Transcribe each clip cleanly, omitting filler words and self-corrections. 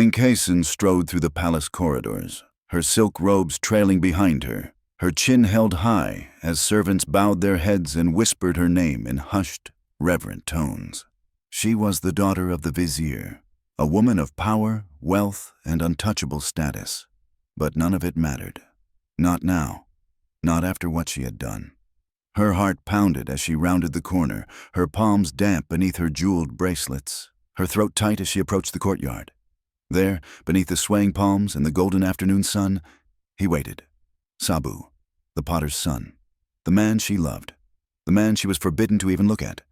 Ankhesen strode through the palace corridors, her silk robes trailing behind her, her chin held high as servants bowed their heads and whispered her name in hushed, reverent tones. She was the daughter of the Vizier, a woman of power, wealth, and untouchable status. But none of it mattered. Not now. Not after what she had done. Her heart pounded as she rounded the corner, her palms damp beneath her jeweled bracelets, her throat tight as she approached the courtyard. There, beneath the swaying palms and the golden afternoon sun, he waited. Sabu, the potter's son, the man she loved, the man she was forbidden to even look at.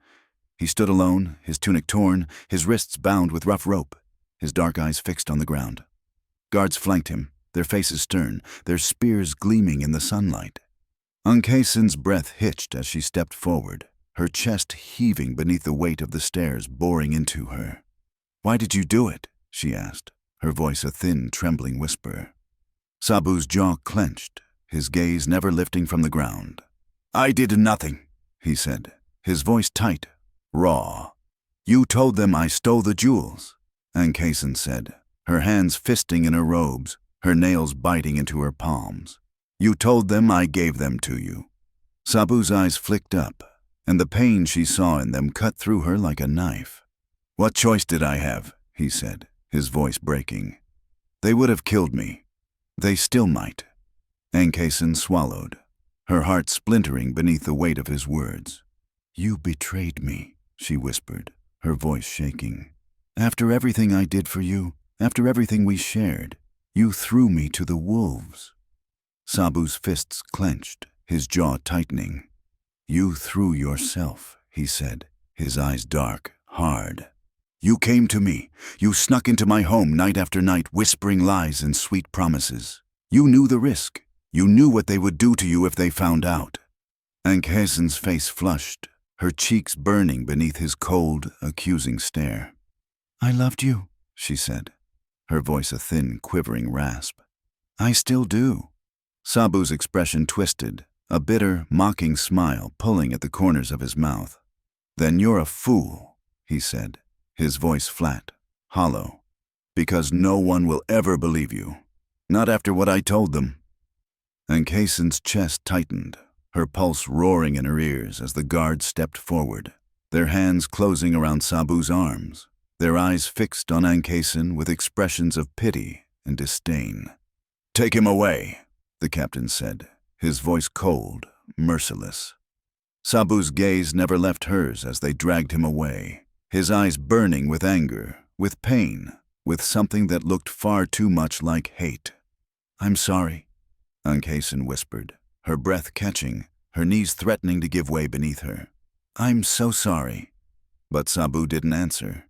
He stood alone, his tunic torn, his wrists bound with rough rope, his dark eyes fixed on the ground. Guards flanked him, their faces stern, their spears gleaming in the sunlight. Ankhesen's breath hitched as she stepped forward, her chest heaving beneath the weight of the stairs boring into her. "Why did you do it?" she asked, her voice a thin, trembling whisper. Sabu's jaw clenched, his gaze never lifting from the ground. "I did nothing," he said, his voice tight, raw. "You told them I stole the jewels," Ankhesen said, her hands fisting in her robes, her nails biting into her palms. "You told them I gave them to you." Sabu's eyes flicked up, and the pain she saw in them cut through her like a knife. "What choice did I have?" he said, his voice breaking. "They would have killed me. They still might." Ankhesen swallowed, her heart splintering beneath the weight of his words. "You betrayed me," she whispered, her voice shaking. "After everything I did for you, after everything we shared, you threw me to the wolves." Sabu's fists clenched, his jaw tightening. "You threw yourself," he said, his eyes dark, hard. "You came to me. You snuck into my home night after night, whispering lies and sweet promises. You knew the risk. You knew what they would do to you if they found out." Ankhesen's face flushed, her cheeks burning beneath his cold, accusing stare. "I loved you," she said, her voice a thin, quivering rasp. "I still do." Sabu's expression twisted, a bitter, mocking smile pulling at the corners of his mouth. "Then you're a fool," he said, his voice flat, hollow, "because no one will ever believe you. Not after what I told them." Ankhesen's chest tightened, her pulse roaring in her ears as the guards stepped forward, their hands closing around Sabu's arms, their eyes fixed on Ankhesen with expressions of pity and disdain. "Take him away," the captain said, his voice cold, merciless. Sabu's gaze never left hers as they dragged him away, his eyes burning with anger, with pain, with something that looked far too much like hate. "I'm sorry," Ankhesen whispered, her breath catching, her knees threatening to give way beneath her. "I'm so sorry." But Sabu didn't answer.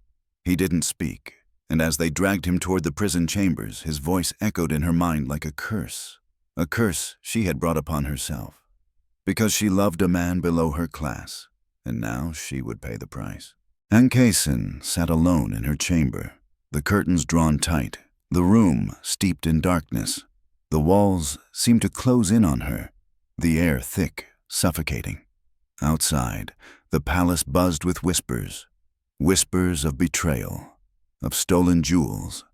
He didn't speak, and as they dragged him toward the prison chambers, his voice echoed in her mind like a curse she had brought upon herself, because she loved a man below her class, and now she would pay the price. Ankhesen sat alone in her chamber, the curtains drawn tight, the room steeped in darkness. The walls seemed to close in on her, the air thick, suffocating. Outside, the palace buzzed with whispers of betrayal, of stolen jewels,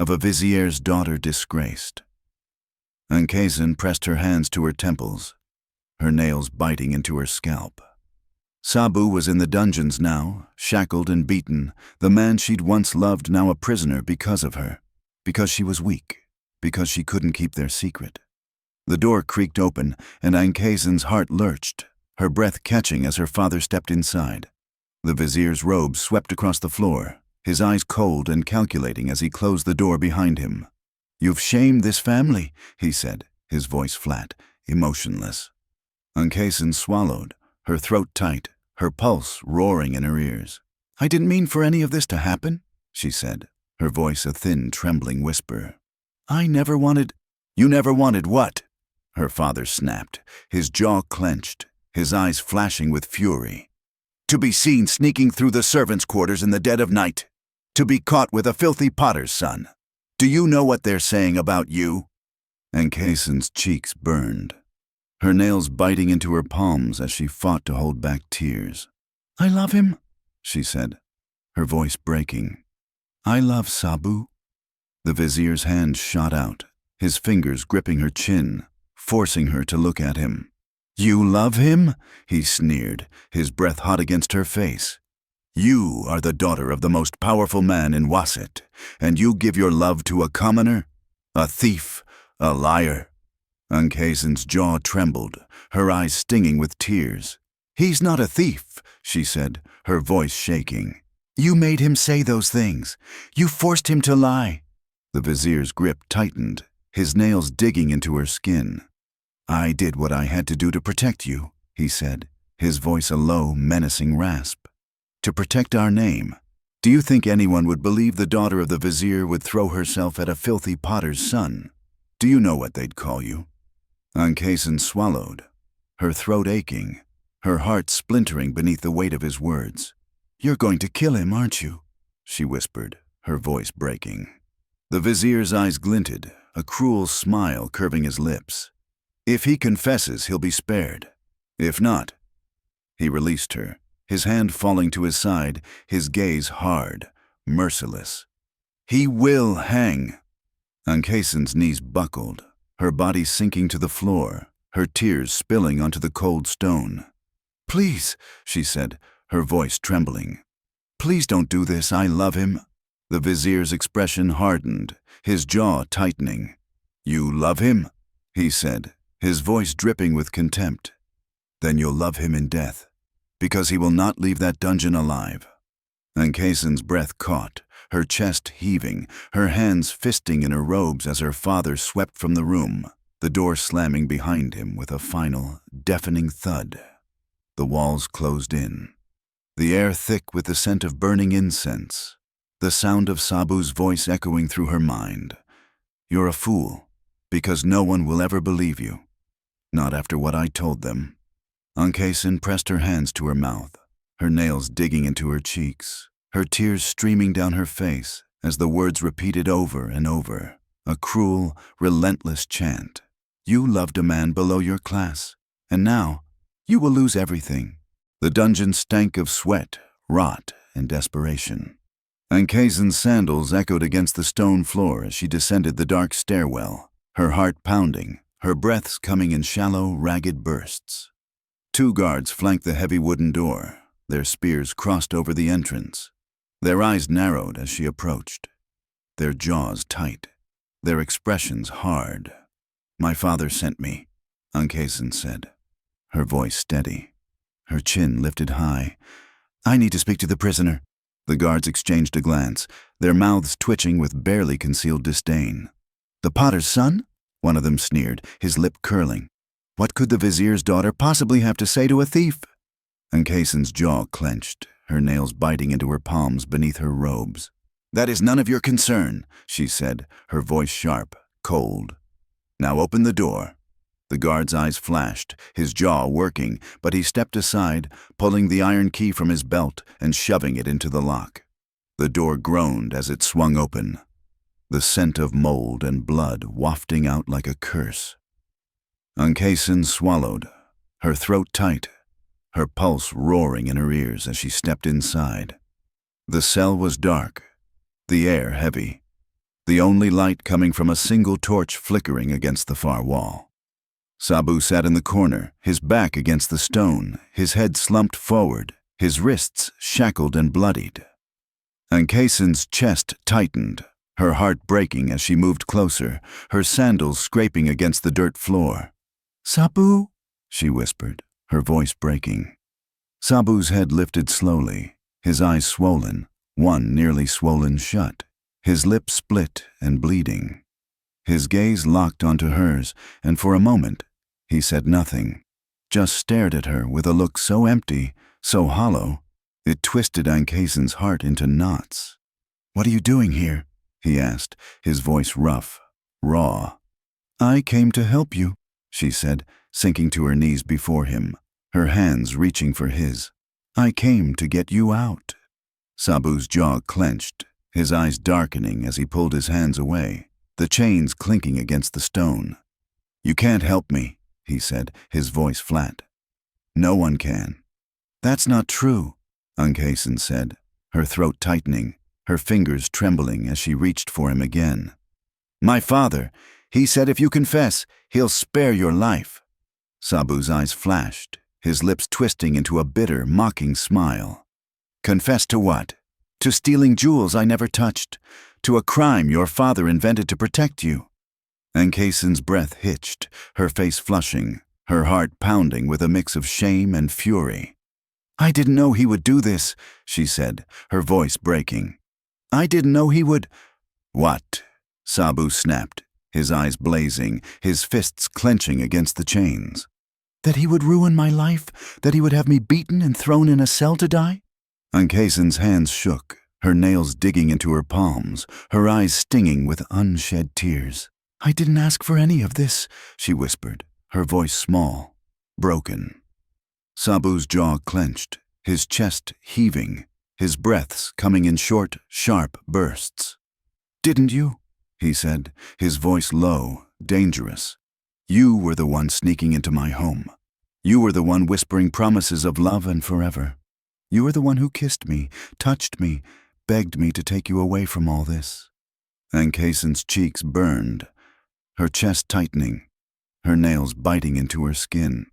of a Vizier's daughter disgraced. Ankhesen pressed her hands to her temples, her nails biting into her scalp. Sabu was in the dungeons now, shackled and beaten, the man she'd once loved now a prisoner because of her, because she was weak, because she couldn't keep their secret. The door creaked open, and Ankhesen's heart lurched, her breath catching as her father stepped inside. The Vizier's robe swept across the floor, his eyes cold and calculating as he closed the door behind him. "You've shamed this family," he said, his voice flat, emotionless. Ankhesen swallowed, her throat tight, her pulse roaring in her ears. "I didn't mean for any of this to happen," she said, her voice a thin, trembling whisper. "I never wanted—" "You never wanted what?" her father snapped, his jaw clenched, his eyes flashing with fury. "To be seen sneaking through the servants' quarters in the dead of night. To be caught with a filthy potter's son. Do you know what they're saying about you?" Ankhesen's cheeks burned, her nails biting into her palms as she fought to hold back tears. "I love him," she said, her voice breaking. "I love Sabu." The Vizier's hand shot out, his fingers gripping her chin, forcing her to look at him. "You love him?" he sneered, his breath hot against her face. "You are the daughter of the most powerful man in Wasset, and you give your love to a commoner? A thief, a liar." Ankhesen's jaw trembled, her eyes stinging with tears. "He's not a thief," she said, her voice shaking. "You made him say those things. You forced him to lie." The Vizier's grip tightened, his nails digging into her skin. "I did what I had to do to protect you," he said, his voice a low, menacing rasp. "To protect our name. Do you think anyone would believe the daughter of the Vizier would throw herself at a filthy potter's son? Do you know what they'd call you?" Ankhesen swallowed, her throat aching, her heart splintering beneath the weight of his words. "You're going to kill him, aren't you?" she whispered, her voice breaking. The Vizier's eyes glinted, a cruel smile curving his lips. "If he confesses, he'll be spared. If not—" He released her, his hand falling to his side, his gaze hard, merciless. "He will hang." Ankhesen's knees buckled, her body sinking to the floor, her tears spilling onto the cold stone. "Please," she said, her voice trembling. "Please don't do this, I love him." The Vizier's expression hardened, his jaw tightening. "You love him?" he said, his voice dripping with contempt. "Then you'll love him in death, because he will not leave that dungeon alive." Ankhesen's breath caught, her chest heaving, her hands fisting in her robes as her father swept from the room, the door slamming behind him with a final, deafening thud. The walls closed in, the air thick with the scent of burning incense, the sound of Sabu's voice echoing through her mind. "You're a fool, because no one will ever believe you. Not after what I told them." Ankhesen pressed her hands to her mouth, her nails digging into her cheeks, her tears streaming down her face as the words repeated over and over, a cruel, relentless chant. "You loved a man below your class, and now you will lose everything." The dungeon stank of sweat, rot, and desperation. Ankhesen's sandals echoed against the stone floor as she descended the dark stairwell, her heart pounding, her breaths coming in shallow, ragged bursts. 2 guards flanked the heavy wooden door, their spears crossed over the entrance. Their eyes narrowed as she approached, their jaws tight, their expressions hard. "My father sent me," Ankhesen said, her voice steady, her chin lifted high. "I need to speak to the prisoner." The guards exchanged a glance, their mouths twitching with barely concealed disdain. "The potter's son?" one of them sneered, his lip curling. "What could the Vizier's daughter possibly have to say to a thief?" Ankhesen's jaw clenched, her nails biting into her palms beneath her robes. "That is none of your concern," she said, her voice sharp, cold. "Now open the door." The guard's eyes flashed, his jaw working, but he stepped aside, pulling the iron key from his belt and shoving it into the lock. The door groaned as it swung open, the scent of mold and blood wafting out like a curse. Ankhesen swallowed, her throat tight, her pulse roaring in her ears as she stepped inside. The cell was dark, the air heavy, the only light coming from a single torch flickering against the far wall. Sabu sat in the corner, his back against the stone, his head slumped forward, his wrists shackled and bloodied. Ankhesen's chest tightened, her heart breaking as she moved closer, her sandals scraping against the dirt floor. "Sabu?" she whispered, her voice breaking. Sabu's head lifted slowly, his eyes swollen, one nearly swollen shut, his lips split and bleeding. His gaze locked onto hers, and for a moment, he said nothing, just stared at her with a look so empty, so hollow, it twisted Ankhesen's heart into knots. "What are you doing here?" he asked, his voice rough, raw. "I came to help you," she said, sinking to her knees before him, her hands reaching for his. "I came to get you out." Sabu's jaw clenched, his eyes darkening as he pulled his hands away, the chains clinking against the stone. "You can't help me," he said, his voice flat. "No one can." "That's not true," Ankhesen said, her throat tightening, her fingers trembling as she reached for him again. My father, he said if you confess, he'll spare your life. Sabu's eyes flashed, his lips twisting into a bitter, mocking smile. Confess to what? To stealing jewels I never touched, to a crime your father invented to protect you. Ankhesen's breath hitched, her face flushing, her heart pounding with a mix of shame and fury. I didn't know he would do this, she said, her voice breaking. I didn't know he would— What? Sabu snapped, his eyes blazing, his fists clenching against the chains. That he would ruin my life? That he would have me beaten and thrown in a cell to die? Ankhesen's hands shook, her nails digging into her palms, her eyes stinging with unshed tears. I didn't ask for any of this, she whispered, her voice small, broken. Sabu's jaw clenched, his chest heaving, his breaths coming in short, sharp bursts. Didn't you? He said, his voice low, dangerous. You were the one sneaking into my home. You were the one whispering promises of love and forever. You were the one who kissed me, touched me, begged me to take you away from all this. Ankhesen's cheeks burned, her chest tightening, her nails biting into her skin.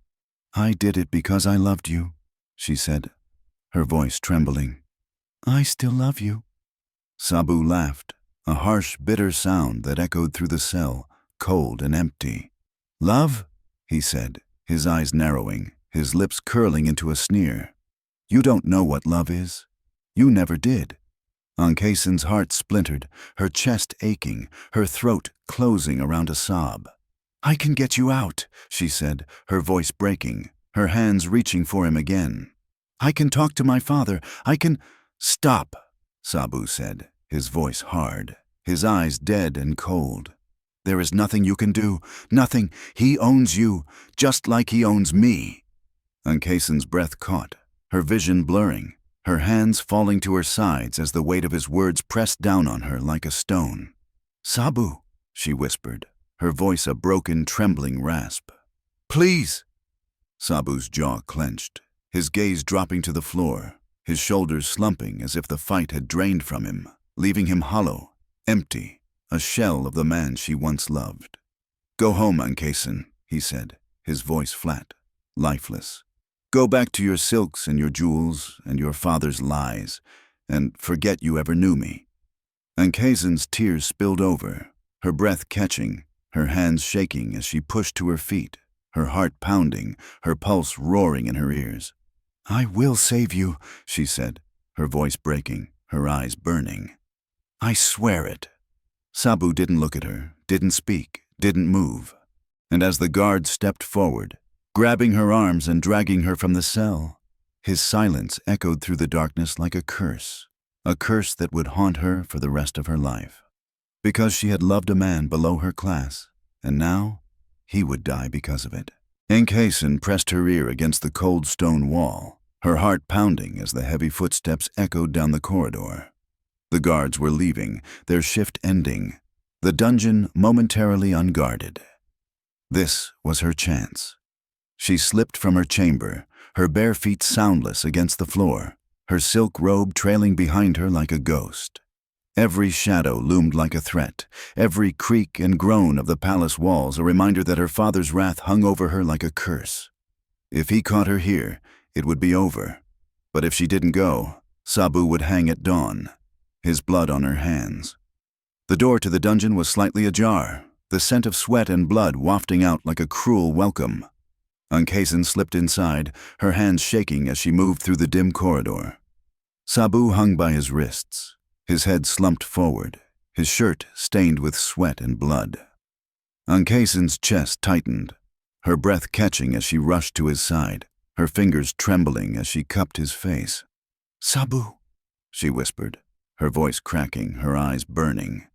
I did it because I loved you, she said, her voice trembling. I still love you. Sabu laughed, a harsh, bitter sound that echoed through the cell, cold and empty. Love? He said, his eyes narrowing, his lips curling into a sneer. You don't know what love is. You never did. Ankhesen's heart splintered, her chest aching, her throat closing around a sob. I can get you out, she said, her voice breaking, her hands reaching for him again. I can talk to my father. I can— Stop, Sabu said, his voice hard, his eyes dead and cold. There is nothing you can do, nothing. He owns you, just like he owns me. Ankhesen's breath caught, her vision blurring, her hands falling to her sides as the weight of his words pressed down on her like a stone. Sabu, she whispered, her voice a broken, trembling rasp. Please! Sabu's jaw clenched, his gaze dropping to the floor, his shoulders slumping as if the fight had drained from him, leaving him hollow, empty, a shell of the man she once loved. Go home, Ankhesen, he said, his voice flat, lifeless. Go back to your silks and your jewels and your father's lies, and forget you ever knew me. Ankhesen's tears spilled over, her breath catching, her hands shaking as she pushed to her feet, her heart pounding, her pulse roaring in her ears. I will save you, she said, her voice breaking, her eyes burning. I swear it. Sabu didn't look at her, didn't speak, didn't move. And as the guard stepped forward, grabbing her arms and dragging her from the cell, his silence echoed through the darkness like a curse that would haunt her for the rest of her life. Because she had loved a man below her class, and now he would die because of it. Ankhesen pressed her ear against the cold stone wall, her heart pounding as the heavy footsteps echoed down the corridor. The guards were leaving, their shift ending, the dungeon momentarily unguarded. This was her chance. She slipped from her chamber, her bare feet soundless against the floor, her silk robe trailing behind her like a ghost. Every shadow loomed like a threat, every creak and groan of the palace walls a reminder that her father's wrath hung over her like a curse. If he caught her here, it would be over. But if she didn't go, Sabu would hang at dawn, his blood on her hands. The door to the dungeon was slightly ajar, the scent of sweat and blood wafting out like a cruel welcome. Ankhesen slipped inside, her hands shaking as she moved through the dim corridor. Sabu hung by his wrists, his head slumped forward, his shirt stained with sweat and blood. Ankhesen's chest tightened, her breath catching as she rushed to his side, her fingers trembling as she cupped his face. Sabu, she whispered, her voice cracking, her eyes burning.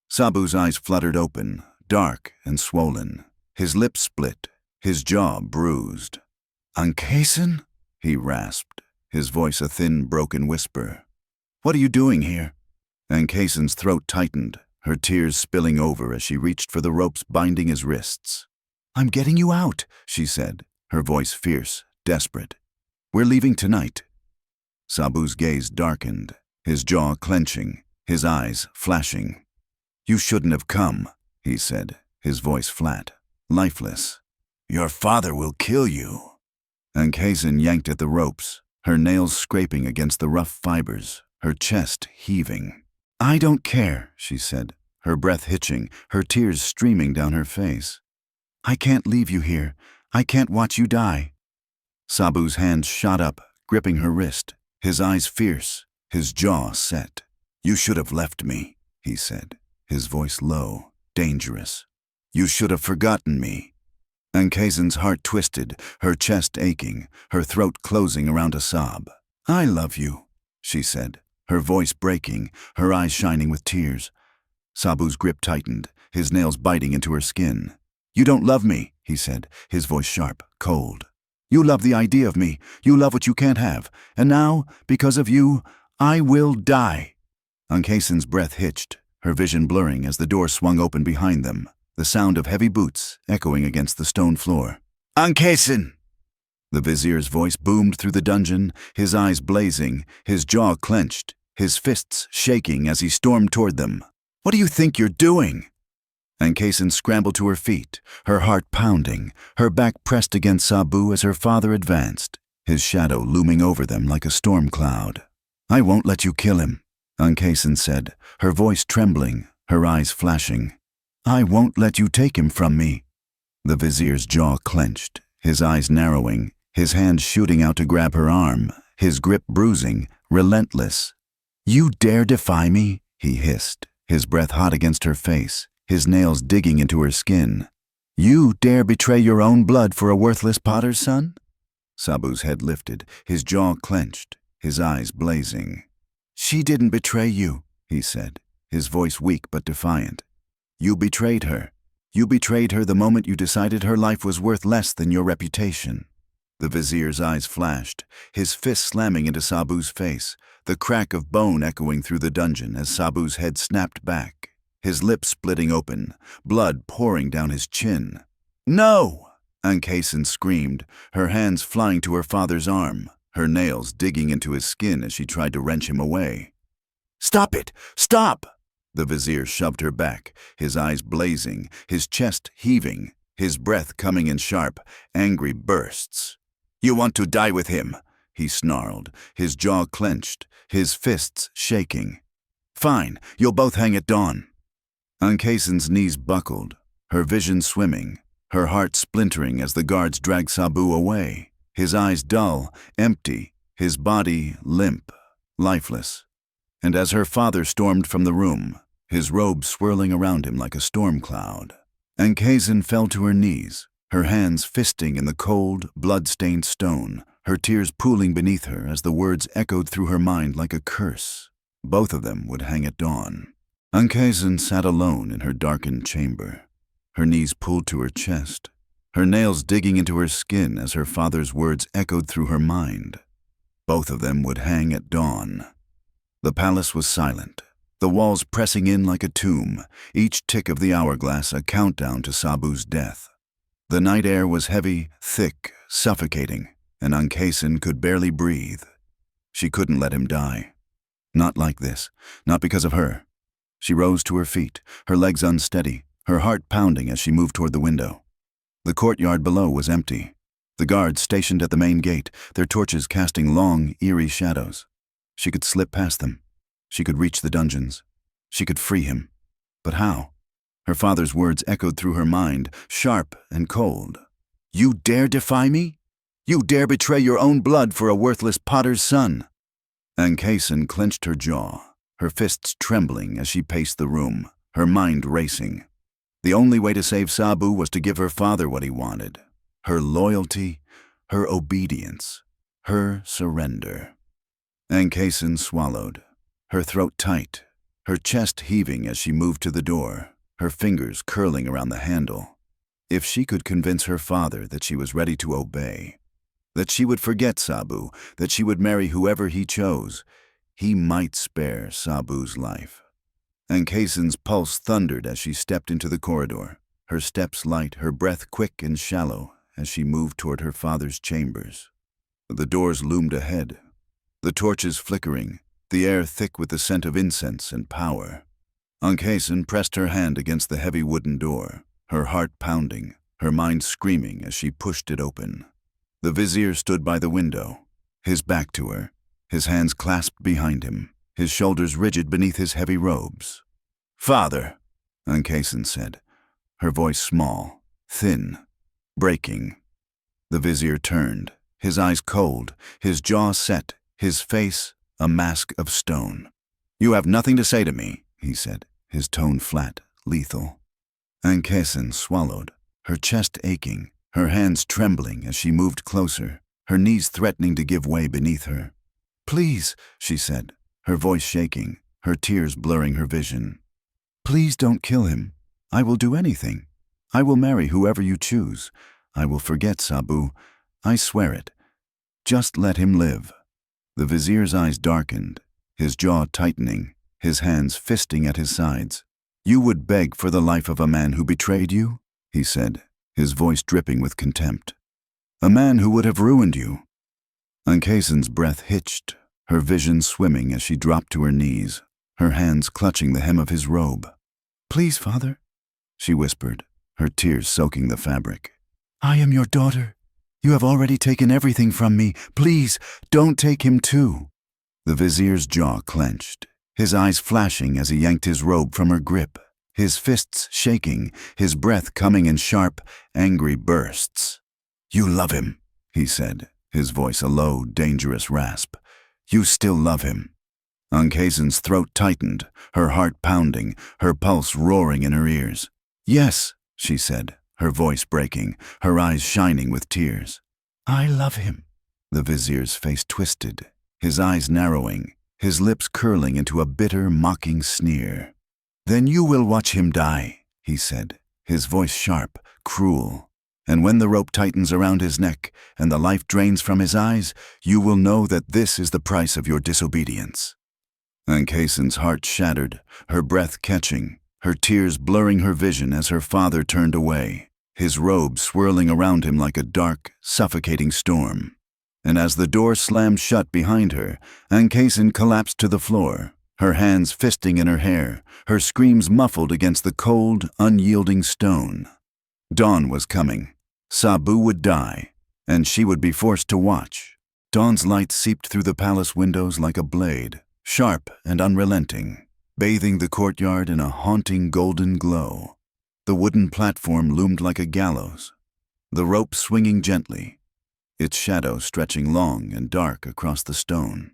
Sabu's eyes fluttered open, dark and swollen, his lips split, his jaw bruised. Ankhesen? He rasped, his voice a thin, broken whisper. What are you doing here? Ankhesen's throat tightened, her tears spilling over as she reached for the ropes binding his wrists. I'm getting you out, she said, her voice fierce, desperate. We're leaving tonight. Sabu's gaze darkened, his jaw clenching, his eyes flashing. You shouldn't have come, he said, his voice flat, lifeless. "Your father will kill you." Ankhesen yanked at the ropes, her nails scraping against the rough fibers, her chest heaving. "I don't care," she said, her breath hitching, her tears streaming down her face. "I can't leave you here. I can't watch you die." Sabu's hand shot up, gripping her wrist, his eyes fierce, his jaw set. "You should have left me," he said, his voice low, dangerous. "You should have forgotten me." Ankhesen's heart twisted, her chest aching, her throat closing around a sob. "I love you," she said, her voice breaking, her eyes shining with tears. Sabu's grip tightened, his nails biting into her skin. "You don't love me," he said, his voice sharp, cold. "You love the idea of me, you love what you can't have, and now, because of you, I will die." Ankhesen's breath hitched, her vision blurring as the door swung open behind them, the sound of heavy boots echoing against the stone floor. "Ankhesen!" The Vizier's voice boomed through the dungeon, his eyes blazing, his jaw clenched, his fists shaking as he stormed toward them. "What do you think you're doing?" Ankhesen scrambled to her feet, her heart pounding, her back pressed against Sabu as her father advanced, his shadow looming over them like a storm cloud. "I won't let you kill him," Ankhesen said, her voice trembling, her eyes flashing. "I won't let you take him from me." The Vizier's jaw clenched, his eyes narrowing, his hand shooting out to grab her arm, his grip bruising, relentless. "You dare defy me?" he hissed, his breath hot against her face, his nails digging into her skin. "You dare betray your own blood for a worthless potter's son?" Sabu's head lifted, his jaw clenched, his eyes blazing. "She didn't betray you," he said, his voice weak but defiant. "You betrayed her. You betrayed her the moment you decided her life was worth less than your reputation." The Vizier's eyes flashed, his fist slamming into Sabu's face, the crack of bone echoing through the dungeon as Sabu's head snapped back, his lips splitting open, blood pouring down his chin. "No!" Ankhesen screamed, her hands flying to her father's arm, her nails digging into his skin as she tried to wrench him away. "Stop it! Stop!" The Vizier shoved her back, his eyes blazing, his chest heaving, his breath coming in sharp, angry bursts. "You want to die with him," he snarled, his jaw clenched, his fists shaking. "Fine, you'll both hang at dawn." Ankhesen's knees buckled, her vision swimming, her heart splintering as the guards dragged Sabu away, his eyes dull, empty, his body limp, lifeless. And as her father stormed from the room, his robe swirling around him like a storm cloud, Ankhesen fell to her knees, her hands fisting in the cold, blood-stained stone, her tears pooling beneath her as the words echoed through her mind like a curse. Both of them would hang at dawn. Ankhesen sat alone in her darkened chamber, her knees pulled to her chest, her nails digging into her skin as her father's words echoed through her mind. Both of them would hang at dawn. The palace was silent, the walls pressing in like a tomb, each tick of the hourglass a countdown to Sabu's death. The night air was heavy, thick, suffocating, and Ankhesen could barely breathe. She couldn't let him die. Not like this, not because of her. She rose to her feet, her legs unsteady, her heart pounding as she moved toward the window. The courtyard below was empty. The guards stationed at the main gate, their torches casting long, eerie shadows. She could slip past them. She could reach the dungeons. She could free him. But how? Her father's words echoed through her mind, sharp and cold. "You dare defy me? You dare betray your own blood for a worthless potter's son?" Ankhesen clenched her jaw, her fists trembling as she paced the room, her mind racing. The only way to save Sabu was to give her father what he wanted. Her loyalty, her obedience, her surrender. Ankhesen swallowed, her throat tight, her chest heaving as she moved to the door, her fingers curling around the handle. If she could convince her father that she was ready to obey, that she would forget Sabu, that she would marry whoever he chose, he might spare Sabu's life. Ankhesen's pulse thundered as she stepped into the corridor, her steps light, her breath quick and shallow as she moved toward her father's chambers. The doors loomed ahead, the torches flickering, the air thick with the scent of incense and power. Ankhesen pressed her hand against the heavy wooden door, her heart pounding, her mind screaming as she pushed it open. The Vizier stood by the window, his back to her, his hands clasped behind him, his shoulders rigid beneath his heavy robes. "Father," Ankhesen said, her voice small, thin, breaking. The Vizier turned, his eyes cold, his jaw set, his face a mask of stone. "You have nothing to say to me," he said, his tone flat, lethal. Ankhesen swallowed, her chest aching, her hands trembling as she moved closer, her knees threatening to give way beneath her. "Please," she said, her voice shaking, her tears blurring her vision. "Please don't kill him. I will do anything. I will marry whoever you choose. I will forget Sabu. I swear it. Just let him live." The Vizier's eyes darkened, his jaw tightening, his hands fisting at his sides. "You would beg for the life of a man who betrayed you?" he said, his voice dripping with contempt. "A man who would have ruined you." Ankhesen's breath hitched, her vision swimming as she dropped to her knees, her hands clutching the hem of his robe. "Please, father," she whispered, her tears soaking the fabric. "I am your daughter. You have already taken everything from me. Please, don't take him too." The Vizier's jaw clenched, his eyes flashing as he yanked his robe from her grip, his fists shaking, his breath coming in sharp, angry bursts. "You love him," he said, his voice a low, dangerous rasp. "You still love him." Ankhesen's throat tightened, her heart pounding, her pulse roaring in her ears. "Yes," she said, her voice breaking, her eyes shining with tears. "I love him." The Vizier's face twisted, his eyes narrowing, his lips curling into a bitter, mocking sneer. "Then you will watch him die," he said, his voice sharp, cruel. "And when the rope tightens around his neck and the life drains from his eyes, you will know that this is the price of your disobedience." Ankhesen's heart shattered, her breath catching, her tears blurring her vision as her father turned away, his robe swirling around him like a dark, suffocating storm. And as the door slammed shut behind her, Ankhesen collapsed to the floor, her hands fisting in her hair, her screams muffled against the cold, unyielding stone. Dawn was coming. Sabu would die, and she would be forced to watch. Dawn's light seeped through the palace windows like a blade, sharp and unrelenting, bathing the courtyard in a haunting golden glow. The wooden platform loomed like a gallows, the rope swinging gently, its shadow stretching long and dark across the stone.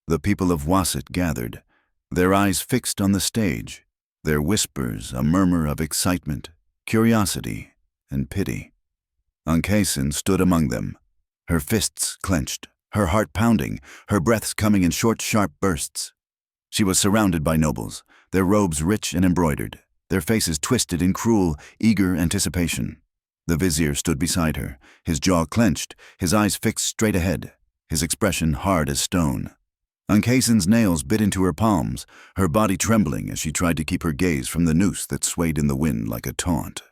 The people of Wasit gathered, their eyes fixed on the stage, their whispers a murmur of excitement, curiosity, and pity. Ankhesen stood among them, her fists clenched, her heart pounding, her breaths coming in short, sharp bursts. She was surrounded by nobles, their robes rich and embroidered, their faces twisted in cruel, eager anticipation. The Vizier stood beside her, his jaw clenched, his eyes fixed straight ahead, his expression hard as stone. Ankhesen's nails bit into her palms, her body trembling as she tried to keep her gaze from the noose that swayed in the wind like a taunt.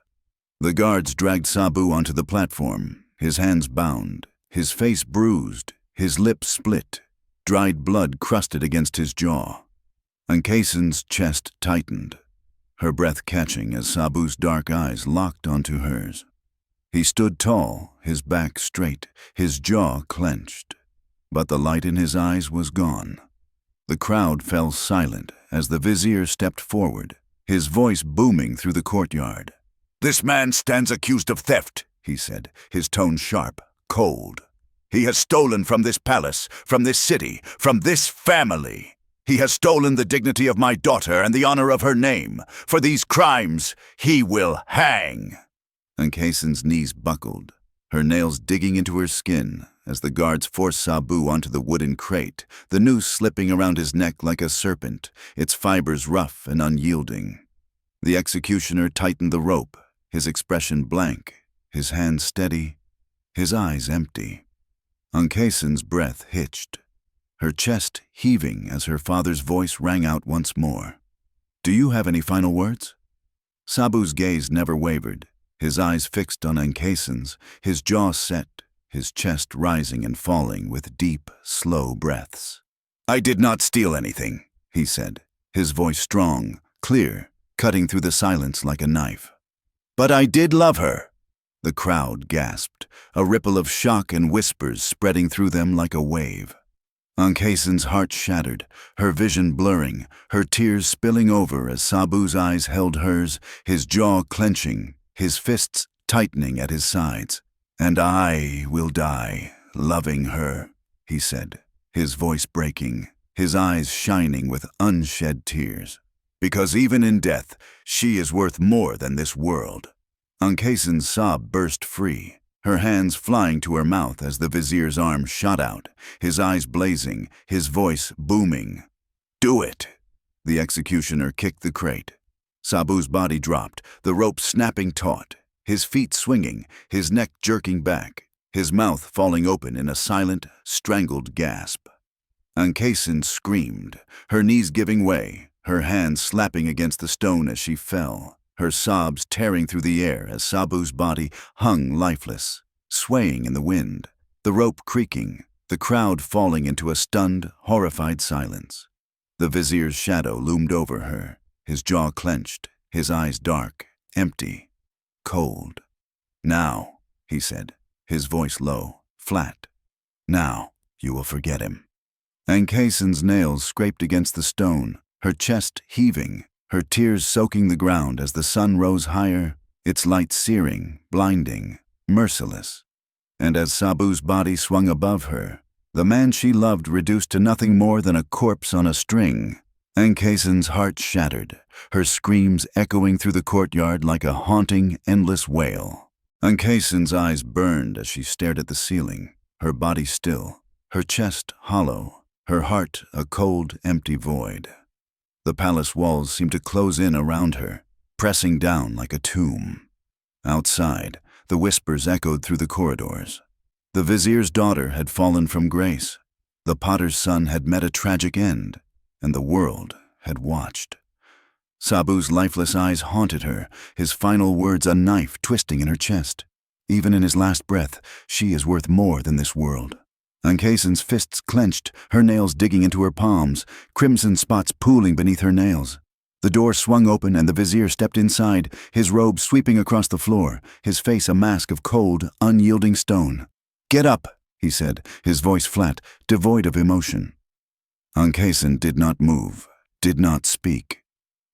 The guards dragged Sabu onto the platform, his hands bound, his face bruised, his lips split, dried blood crusted against his jaw. Ankhesen's chest tightened, her breath catching as Sabu's dark eyes locked onto hers. He stood tall, his back straight, his jaw clenched, but the light in his eyes was gone. The crowd fell silent as the Vizier stepped forward, his voice booming through the courtyard. "This man stands accused of theft," he said, his tone sharp, cold. "He has stolen from this palace, from this city, from this family. He has stolen the dignity of my daughter and the honor of her name. For these crimes, he will hang." Ankhesen's knees buckled, her nails digging into her skin as the guards forced Sabu onto the wooden crate, the noose slipping around his neck like a serpent, its fibers rough and unyielding. The executioner tightened the rope, his expression blank, his hands steady, his eyes empty. Ankhesen's breath hitched, her chest heaving as her father's voice rang out once more. "Do you have any final words?" Sabu's gaze never wavered, his eyes fixed on Ankhesen's, his jaw set, his chest rising and falling with deep, slow breaths. "I did not steal anything," he said, his voice strong, clear, cutting through the silence like a knife. "But I did love her!" The crowd gasped, a ripple of shock and whispers spreading through them like a wave. Ankhesen's heart shattered, her vision blurring, her tears spilling over as Sabu's eyes held hers, his jaw clenching, his fists tightening at his sides. "And I will die, loving her," he said, his voice breaking, his eyes shining with unshed tears. "Because even in death, she is worth more than this world." Ankhesen's sob burst free, her hands flying to her mouth as the Vizier's arm shot out, his eyes blazing, his voice booming. "Do it!" The executioner kicked the crate. Sabu's body dropped, the rope snapping taut, his feet swinging, his neck jerking back, his mouth falling open in a silent, strangled gasp. Ankhesen screamed, her knees giving way, her hands slapping against the stone as she fell, her sobs tearing through the air as Sabu's body hung lifeless, swaying in the wind, the rope creaking, the crowd falling into a stunned, horrified silence. The Vizier's shadow loomed over her, his jaw clenched, his eyes dark, empty, cold. "Now," he said, his voice low, flat. "Now you will forget him." Ankhesen's nails scraped against the stone, her chest heaving, her tears soaking the ground as the sun rose higher, its light searing, blinding, merciless. And as Sabu's body swung above her, the man she loved reduced to nothing more than a corpse on a string. Ankhesen's heart shattered, her screams echoing through the courtyard like a haunting, endless wail. Ankhesen's eyes burned as she stared at the ceiling, her body still, her chest hollow, her heart a cold, empty void. The palace walls seemed to close in around her, pressing down like a tomb. Outside, the whispers echoed through the corridors. The Vizier's daughter had fallen from grace. The potter's son had met a tragic end, and the world had watched. Sabu's lifeless eyes haunted her, his final words a knife twisting in her chest. Even in his last breath, she is worth more than this world. Ankhesen's fists clenched, her nails digging into her palms, crimson spots pooling beneath her nails. The door swung open and the Vizier stepped inside, his robe sweeping across the floor, his face a mask of cold, unyielding stone. "Get up," he said, his voice flat, devoid of emotion. Ankhesen did not move, did not speak.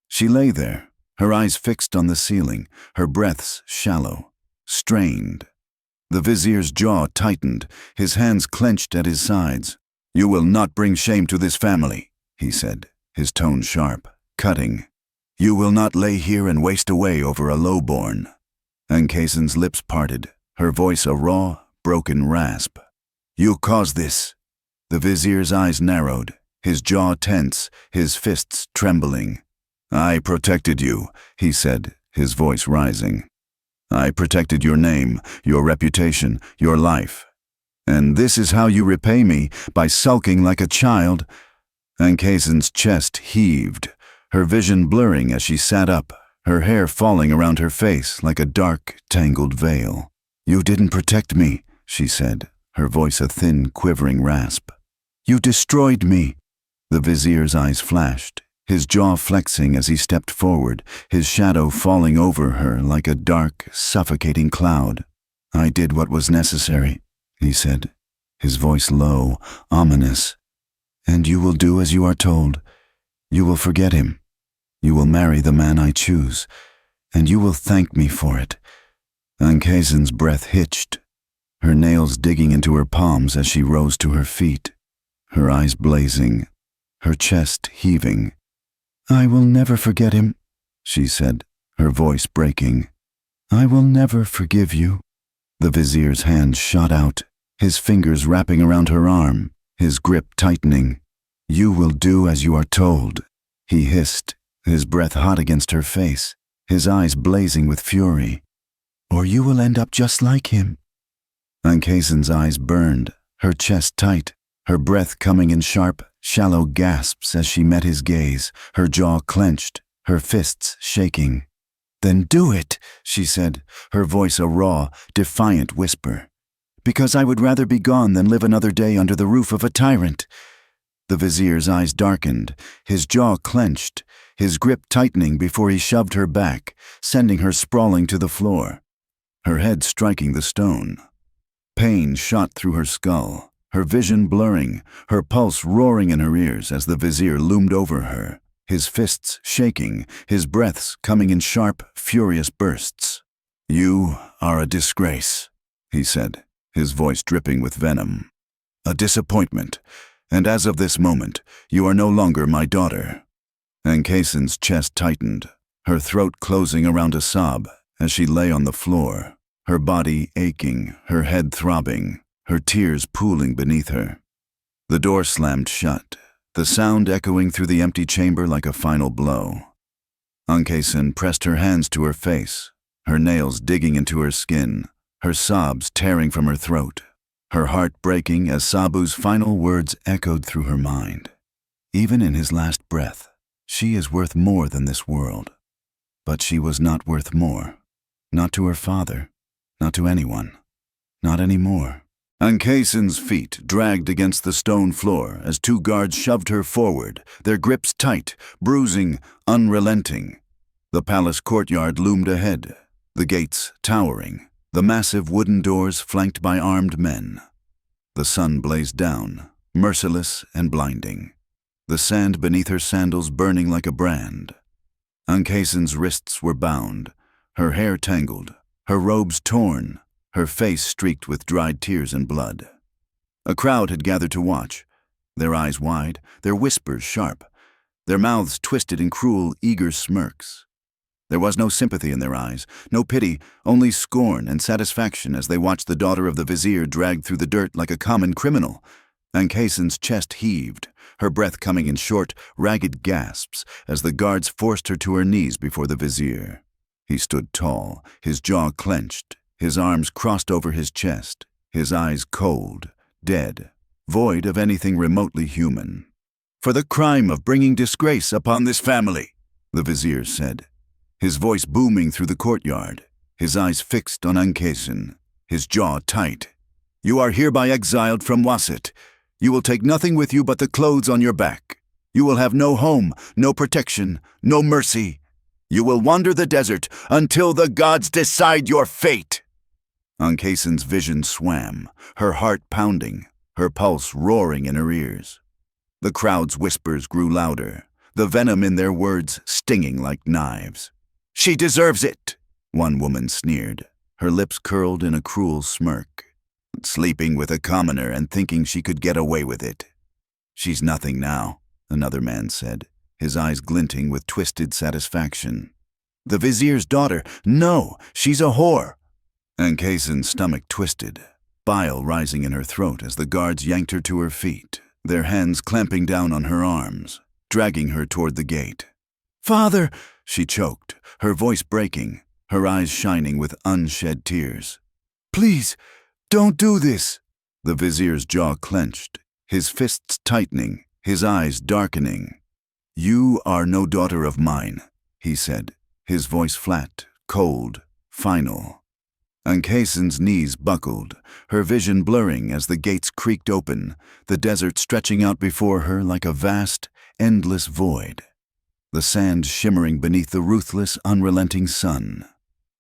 She lay there, her eyes fixed on the ceiling, her breaths shallow, strained. The Vizier's jaw tightened, his hands clenched at his sides. "You will not bring shame to this family," he said, his tone sharp, cutting. "You will not lay here and waste away over a lowborn." Ankhesen's lips parted, her voice a raw, broken rasp. "You caused this." The Vizier's eyes narrowed, his jaw tense, his fists trembling. "I protected you," he said, his voice rising. "I protected your name, your reputation, your life. And this is how you repay me, by sulking like a child?" Ankhesen's chest heaved, her vision blurring as she sat up, her hair falling around her face like a dark, tangled veil. "You didn't protect me," she said, her voice a thin, quivering rasp. "You destroyed me." The Vizier's eyes flashed, his jaw flexing as he stepped forward, his shadow falling over her like a dark, suffocating cloud. "I did what was necessary," he said, his voice low, ominous. "And you will do as you are told. You will forget him. You will marry the man I choose, and you will thank me for it." Ankhesen's breath hitched, her nails digging into her palms as she rose to her feet, her eyes blazing, her chest heaving. "I will never forget him," she said, her voice breaking. "I will never forgive you." The Vizier's hand shot out, his fingers wrapping around her arm, his grip tightening. "You will do as you are told," he hissed, his breath hot against her face, his eyes blazing with fury. "Or you will end up just like him." Ankhesen's eyes burned, her chest tight, her breath coming in sharp, shallow gasps as she met his gaze, her jaw clenched, her fists shaking. "Then do it," she said, her voice a raw, defiant whisper. "Because I would rather be gone than live another day under the roof of a tyrant." The Vizier's eyes darkened, his jaw clenched, his grip tightening before he shoved her back, sending her sprawling to the floor, her head striking the stone. Pain shot through her skull, her vision blurring, her pulse roaring in her ears as the Vizier loomed over her, his fists shaking, his breaths coming in sharp, furious bursts. "You are a disgrace," he said, his voice dripping with venom. "A disappointment, and as of this moment, you are no longer my daughter." Ankhesen's chest tightened, her throat closing around a sob as she lay on the floor, her body aching, her head throbbing, her tears pooling beneath her. The door slammed shut, the sound echoing through the empty chamber like a final blow. Ankhesen pressed her hands to her face, her nails digging into her skin, her sobs tearing from her throat, her heart breaking as Sabu's final words echoed through her mind. Even in his last breath, she is worth more than this world. But she was not worth more. Not to her father, not to anyone, not anymore. Ankhesen's feet dragged against the stone floor as two guards shoved her forward, their grips tight, bruising, unrelenting. The palace courtyard loomed ahead, the gates towering, the massive wooden doors flanked by armed men. The sun blazed down, merciless and blinding, the sand beneath her sandals burning like a brand. Ankhesen's wrists were bound, her hair tangled, her robes torn, her face streaked with dried tears and blood. A crowd had gathered to watch, their eyes wide, their whispers sharp, their mouths twisted in cruel, eager smirks. There was no sympathy in their eyes, no pity, only scorn and satisfaction as they watched the daughter of the Vizier dragged through the dirt like a common criminal. Ankhesen's chest heaved, her breath coming in short, ragged gasps as the guards forced her to her knees before the Vizier. He stood tall, his jaw clenched, his arms crossed over his chest, his eyes cold, dead, void of anything remotely human. "For the crime of bringing disgrace upon this family," the Vizier said, his voice booming through the courtyard, his eyes fixed on Ankhesen, his jaw tight. "You are hereby exiled from Waset. You will take nothing with you but the clothes on your back. You will have no home, no protection, no mercy. You will wander the desert until the gods decide your fate." Ankhesen's vision swam, her heart pounding, her pulse roaring in her ears. The crowd's whispers grew louder, the venom in their words stinging like knives. "She deserves it," one woman sneered, her lips curled in a cruel smirk. "Sleeping with a commoner and thinking she could get away with it." "She's nothing now," another man said, his eyes glinting with twisted satisfaction. "The Vizier's daughter, no, she's a whore." Ankhesen's stomach twisted, bile rising in her throat as the guards yanked her to her feet, their hands clamping down on her arms, dragging her toward the gate. "Father," she choked, her voice breaking, her eyes shining with unshed tears. "Please, don't do this." The Vizier's jaw clenched, his fists tightening, his eyes darkening. "You are no daughter of mine," he said, his voice flat, cold, final. Ankhesen's knees buckled, her vision blurring as the gates creaked open, the desert stretching out before her like a vast, endless void. The sand shimmering beneath the ruthless, unrelenting sun.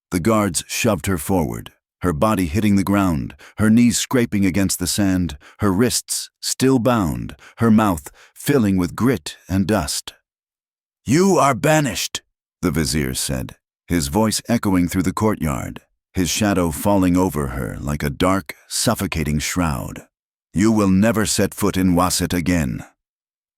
The guards shoved her forward, her body hitting the ground, her knees scraping against the sand, her wrists still bound, her mouth filling with grit and dust. "You are banished," the Vizier said, his voice echoing through the courtyard, his shadow falling over her like a dark, suffocating shroud. "You will never set foot in Waset again."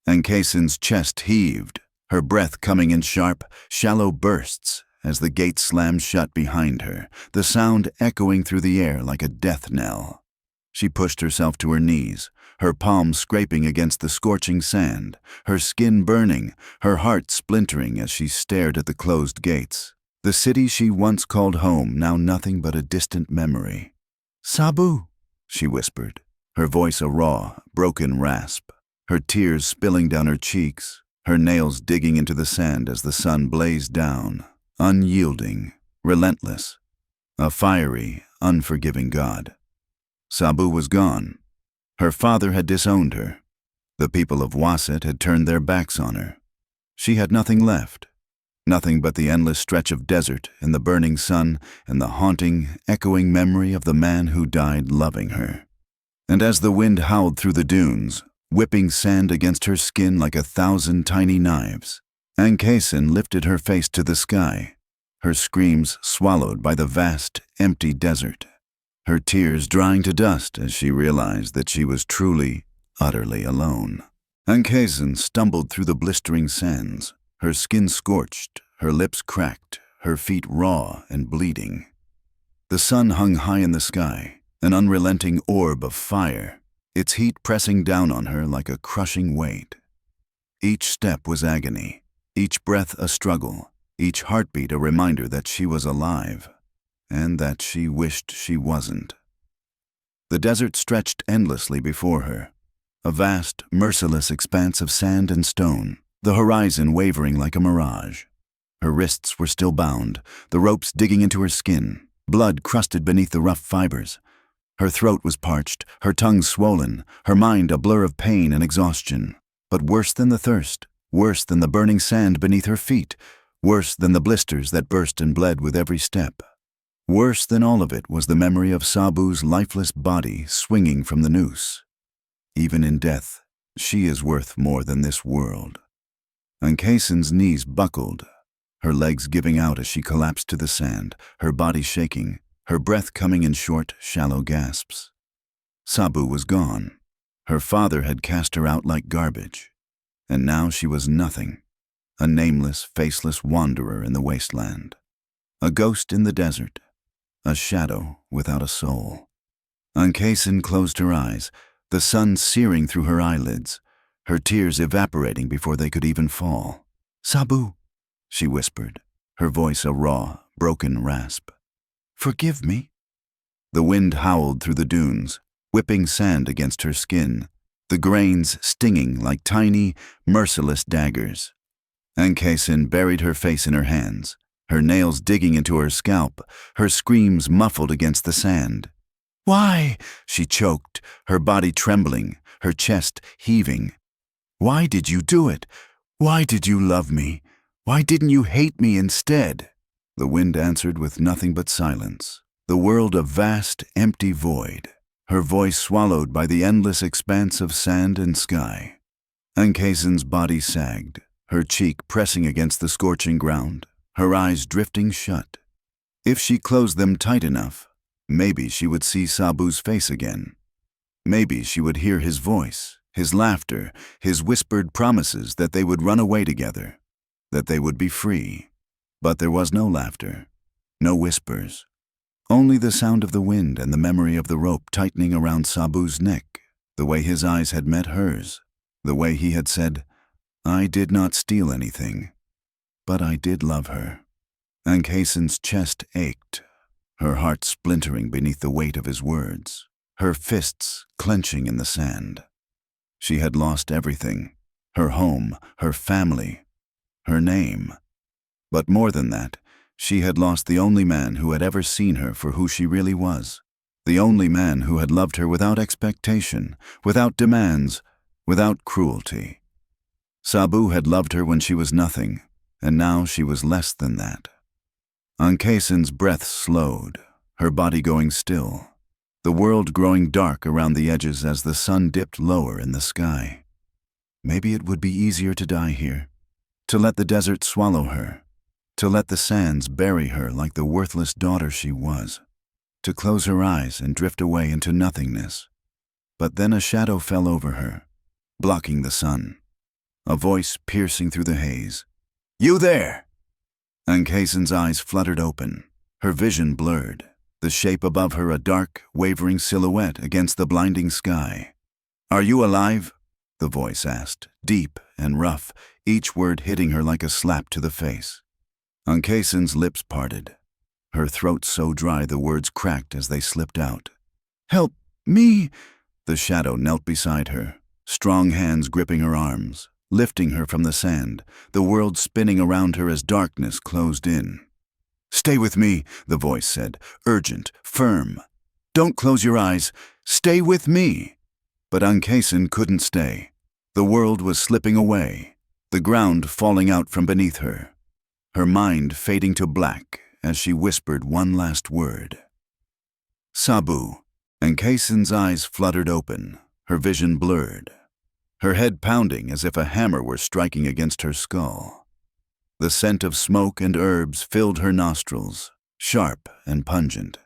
Ankhesen's chest heaved, her breath coming in sharp, shallow bursts as the gate slammed shut behind her, the sound echoing through the air like a death knell. She pushed herself to her knees, her palms scraping against the scorching sand, her skin burning, her heart splintering as she stared at the closed gates. The city she once called home, now nothing but a distant memory. "Sabu," she whispered, her voice a raw, broken rasp, her tears spilling down her cheeks, her nails digging into the sand as the sun blazed down, unyielding, relentless, a fiery, unforgiving god. Sabu was gone. Her father had disowned her. The people of Waset had turned their backs on her. She had nothing left. Nothing but the endless stretch of desert and the burning sun and the haunting, echoing memory of the man who died loving her. And as the wind howled through the dunes, whipping sand against her skin like 1,000 tiny knives, Ankhesen lifted her face to the sky, her screams swallowed by the vast, empty desert, her tears drying to dust as she realized that she was truly, utterly alone. Ankhesen stumbled through the blistering sands, her skin scorched, her lips cracked, her feet raw and bleeding. The sun hung high in the sky, an unrelenting orb of fire, its heat pressing down on her like a crushing weight. Each step was agony, each breath a struggle, each heartbeat a reminder that she was alive, and that she wished she wasn't. The desert stretched endlessly before her, a vast, merciless expanse of sand and stone, the horizon wavering like a mirage. Her wrists were still bound, the ropes digging into her skin, blood crusted beneath the rough fibers. Her throat was parched, her tongue swollen, her mind a blur of pain and exhaustion. But worse than the thirst, worse than the burning sand beneath her feet, worse than the blisters that burst and bled with every step. Worse than all of it was the memory of Sabu's lifeless body swinging from the noose. Even in death, she is worth more than this world. Ankhesen's knees buckled, her legs giving out as she collapsed to the sand, her body shaking, her breath coming in short, shallow gasps. Sabu was gone. Her father had cast her out like garbage. And now she was nothing, a nameless, faceless wanderer in the wasteland, a ghost in the desert, a shadow without a soul. Ankhesen closed her eyes, the sun searing through her eyelids, her tears evaporating before they could even fall. "Sabu," she whispered, her voice a raw, broken rasp. "Forgive me." The wind howled through the dunes, whipping sand against her skin, the grains stinging like tiny, merciless daggers. Ankhesen buried her face in her hands, her nails digging into her scalp, her screams muffled against the sand. "Why?" she choked, her body trembling, her chest heaving. "Why did you do it? Why did you love me? Why didn't you hate me instead?" The wind answered with nothing but silence, the world a vast, empty void, her voice swallowed by the endless expanse of sand and sky. Ankhesen's body sagged, her cheek pressing against the scorching ground, her eyes drifting shut. If she closed them tight enough, maybe she would see Sabu's face again. Maybe she would hear his voice, his laughter, his whispered promises that they would run away together, that they would be free. But there was no laughter, no whispers, only the sound of the wind and the memory of the rope tightening around Sabu's neck, the way his eyes had met hers, the way he had said, "I did not steal anything, but I did love her." Ankhesen's chest ached, her heart splintering beneath the weight of his words, her fists clenching in the sand. She had lost everything, her home, her family, her name. But more than that, she had lost the only man who had ever seen her for who she really was, the only man who had loved her without expectation, without demands, without cruelty. Sabu had loved her when she was nothing, and now she was less than that. Ankhesen's breath slowed, her body going still, the world growing dark around the edges as the sun dipped lower in the sky. Maybe it would be easier to die here, to let the desert swallow her, to let the sands bury her like the worthless daughter she was, to close her eyes and drift away into nothingness. But then a shadow fell over her, blocking the sun, a voice piercing through the haze. "You there!" Ankhesen's eyes fluttered open, her vision blurred, the shape above her a dark, wavering silhouette against the blinding sky. "Are you alive?" the voice asked, deep and rough, each word hitting her like a slap to the face. Ankhesen's lips parted, her throat so dry the words cracked as they slipped out. "Help me!" The shadow knelt beside her, strong hands gripping her arms, lifting her from the sand, the world spinning around her as darkness closed in. "Stay with me," the voice said, urgent, firm. "Don't close your eyes. Stay with me." But Ankhesen couldn't stay. The world was slipping away. the ground falling out from beneath her, her mind fading to black as she whispered one last word. Sabu. Ankhesen's eyes fluttered open, her vision blurred, her head pounding as if a hammer were striking against her skull. The scent of smoke and herbs filled her nostrils, sharp and pungent,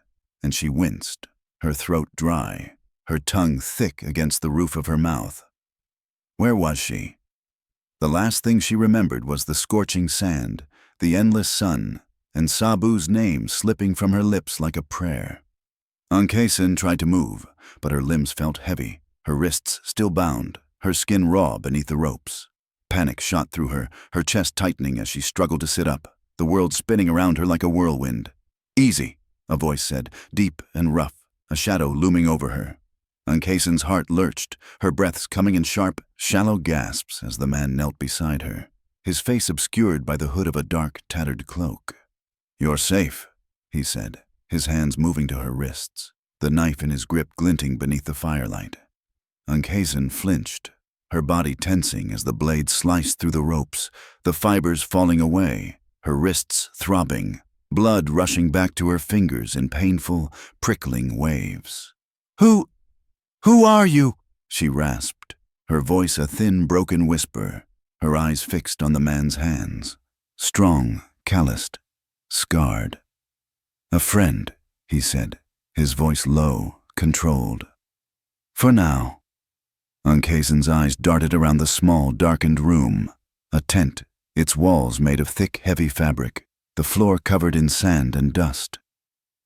and she winced, her throat dry, her tongue thick against the roof of her mouth. Where was she? The last thing she remembered was the scorching sand, the endless sun, and Sabu's name slipping from her lips like a prayer. Ankhesen tried to move, but her limbs felt heavy, her wrists still bound, her skin raw beneath the ropes. Panic shot through her, her chest tightening as she struggled to sit up, the world spinning around her like a whirlwind. "Easy," a voice said, deep and rough, a shadow looming over her. Ankhesen's heart lurched, her breaths coming in sharp, shallow gasps as the man knelt beside her, his face obscured by the hood of a dark, tattered cloak. "You're safe," he said, his hands moving to her wrists, the knife in his grip glinting beneath the firelight. Ankhesen flinched, her body tensing as the blade sliced through the ropes, the fibers falling away, her wrists throbbing, blood rushing back to her fingers in painful, prickling waves. Who are you?" she rasped, her voice a thin, broken whisper, her eyes fixed on the man's hands, strong, calloused, scarred. "A friend," he said, his voice low, controlled. "For now." Ankhesen's eyes darted around the small, darkened room, a tent, its walls made of thick, heavy fabric, the floor covered in sand and dust.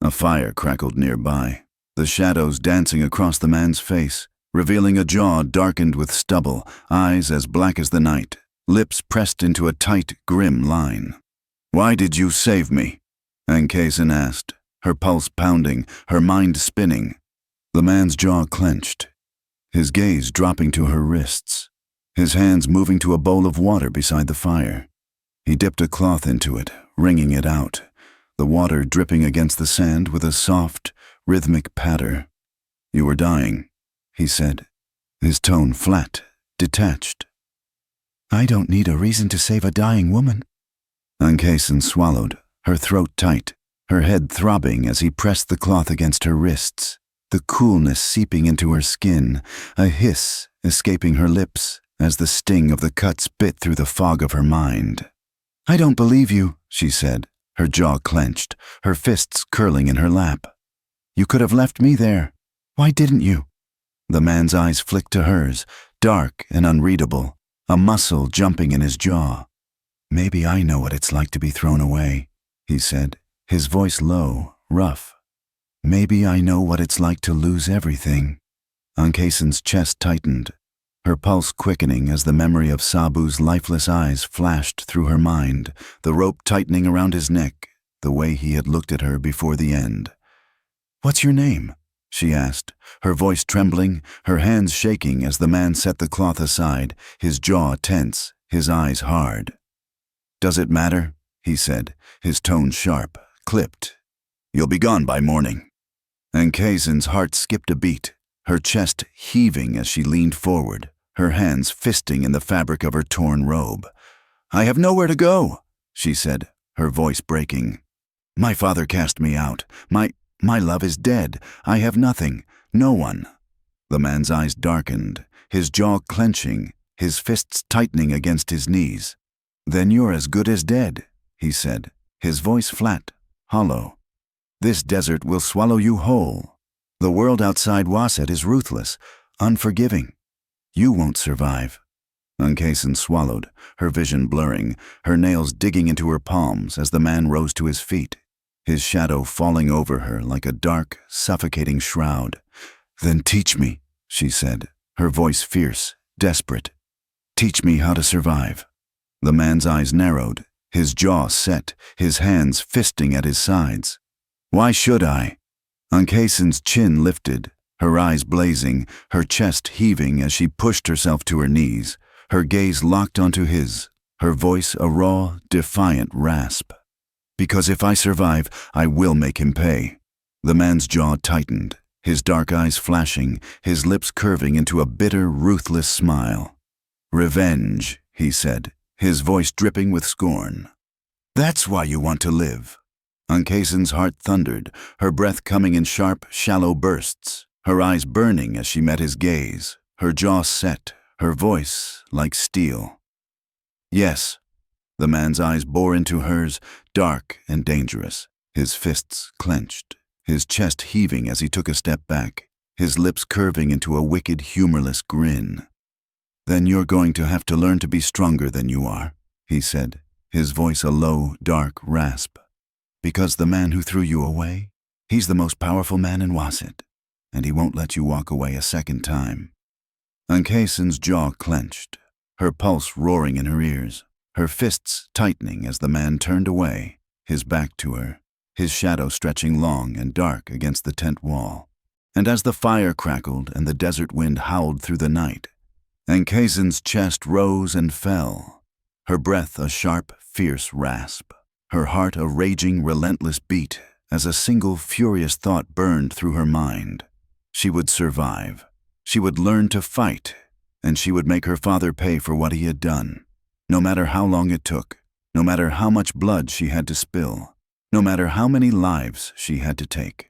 A fire crackled nearby, the shadows dancing across the man's face, revealing a jaw darkened with stubble, eyes as black as the night, lips pressed into a tight, grim line. "Why did you save me?" Ankhesen asked, her pulse pounding, her mind spinning. The man's jaw clenched, his gaze dropping to her wrists, his hands moving to a bowl of water beside the fire. He dipped a cloth into it, wringing it out, the water dripping against the sand with a soft, rhythmic patter. "You were dying," he said, his tone flat, detached. "I don't need a reason to save a dying woman." Ankhesen swallowed, her throat tight, her head throbbing as he pressed the cloth against her wrists, the coolness seeping into her skin, a hiss escaping her lips as the sting of the cuts bit through the fog of her mind. "I don't believe you," she said, her jaw clenched, her fists curling in her lap. "You could have left me there. Why didn't you?" The man's eyes flicked to hers, dark and unreadable, a muscle jumping in his jaw. "Maybe I know what it's like to be thrown away," he said, his voice low, rough. "Maybe I know what it's like to lose everything." Ankhesen's chest tightened, her pulse quickening as the memory of Sabu's lifeless eyes flashed through her mind, the rope tightening around his neck, the way he had looked at her before the end. "What's your name?" she asked, her voice trembling, her hands shaking as the man set the cloth aside, his jaw tense, his eyes hard. "Does it matter?" he said, his tone sharp, clipped. "You'll be gone by morning." Ankhesen's heart skipped a beat, her chest heaving as she leaned forward, her hands fisting in the fabric of her torn robe. "I have nowhere to go," she said, her voice breaking. "My father cast me out. My love is dead. I have nothing, no one." The man's eyes darkened, his jaw clenching, his fists tightening against his knees. "Then you're as good as dead," he said, his voice flat, hollow. "This desert will swallow you whole. The world outside Waset is ruthless, unforgiving. You won't survive." Ankhesen swallowed, her vision blurring, her nails digging into her palms as the man rose to his feet, his shadow falling over her like a dark, suffocating shroud. "Then teach me," she said, her voice fierce, desperate. "Teach me how to survive." The man's eyes narrowed, his jaw set, his hands fisting at his sides. "Why should I?" Ankhesen's chin lifted, her eyes blazing, her chest heaving as she pushed herself to her knees, her gaze locked onto his, her voice a raw, defiant rasp. "Because if I survive, I will make him pay." The man's jaw tightened, his dark eyes flashing, his lips curving into a bitter, ruthless smile. "Revenge," he said, his voice dripping with scorn. "That's why you want to live." Ankhesen's heart thundered, her breath coming in sharp, shallow bursts, her eyes burning as she met his gaze, her jaw set, her voice like steel. "Yes." The man's eyes bore into hers, dark and dangerous, his fists clenched, his chest heaving as he took a step back, his lips curving into a wicked, humorless grin. "Then you're going to have to learn to be stronger than you are," he said, his voice a low, dark rasp. "Because the man who threw you away, he's the most powerful man in Wasit, and he won't let you walk away a second time." Ankhesen's jaw clenched, her pulse roaring in her ears, her fists tightening as the man turned away, his back to her, his shadow stretching long and dark against the tent wall. And as the fire crackled and the desert wind howled through the night, Ankhesen's chest rose and fell, her breath a sharp, fierce rasp, her heart a raging, relentless beat as a single furious thought burned through her mind. She would survive. She would learn to fight, and she would make her father pay for what he had done. No matter how long it took, no matter how much blood she had to spill, no matter how many lives she had to take.